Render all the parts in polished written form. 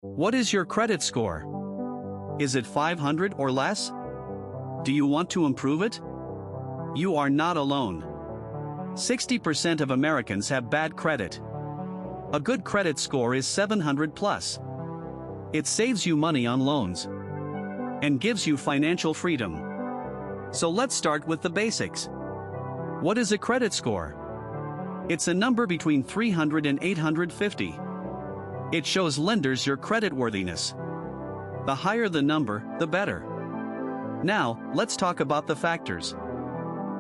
What is your credit score? Is it 500 or less? Do you want to improve it? You are not alone. 60% of Americans have bad credit. A good credit score is 700 plus. It saves you money on loans and gives you financial freedom. So let's start with the basics. What is a credit score? It's a number between 300 and 850. It shows lenders your creditworthiness. The higher the number, the better. Now, let's talk about the factors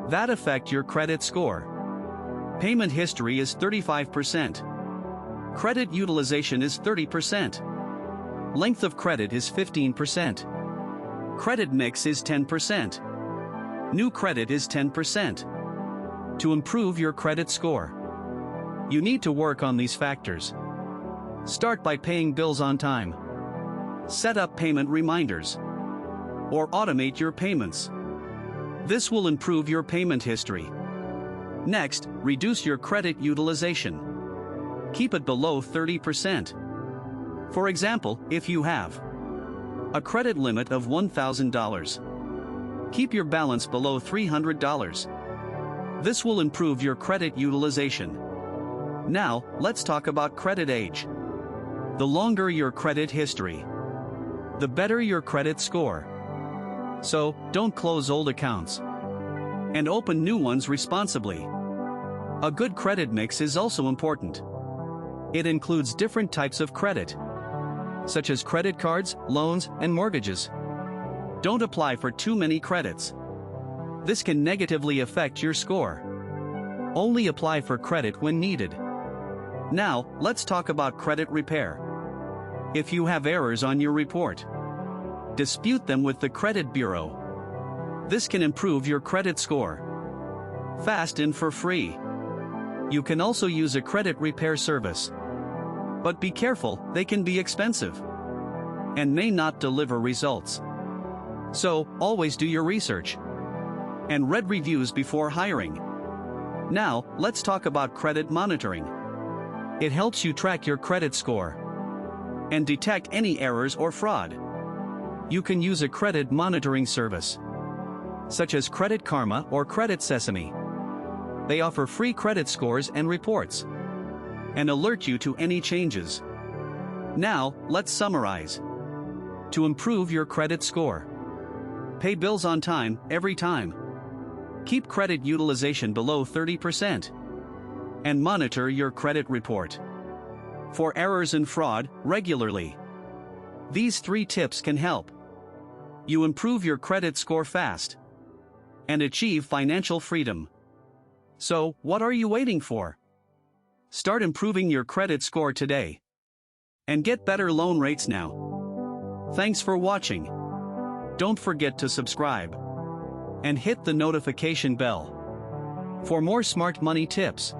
that affect your credit score. Payment history is 35%. Credit utilization is 30%. Length of credit is 15%. Credit mix is 10%. New credit is 10%. To improve your credit score, you need to work on these factors. Start by paying bills on time. Set up payment reminders. Or automate your payments. This will improve your payment history. Next, reduce your credit utilization. Keep it below 30%. For example, if you have a credit limit of $1,000, keep your balance below $300. This will improve your credit utilization. Now, let's talk about credit age. The longer your credit history, the better your credit score. So, don't close old accounts and open new ones responsibly. A good credit mix is also important. It includes different types of credit, such as credit cards, loans, and mortgages. Don't apply for too many credits. This can negatively affect your score. Only apply for credit when needed. Now, let's talk about credit repair. If you have errors on your report, dispute them with the credit bureau. This can improve your credit score fast and for free. You can also use a credit repair service. But be careful, they can be expensive and may not deliver results. So, always do your research and read reviews before hiring. Now, let's talk about credit monitoring. It helps you track your credit score and detect any errors or fraud. You can use a credit monitoring service, such as Credit Karma or Credit Sesame. They offer free credit scores and reports, and alert you to any changes. Now, let's summarize. To improve your credit score, pay bills on time, every time. Keep credit utilization below 30%. And monitor your credit report for errors and fraud regularly. These 3 tips can help you improve your credit score fast and achieve financial freedom. So, what are you waiting for? Start improving your credit score today and get better loan rates now. Thanks for watching. Don't forget to subscribe and hit the notification bell for more smart money tips.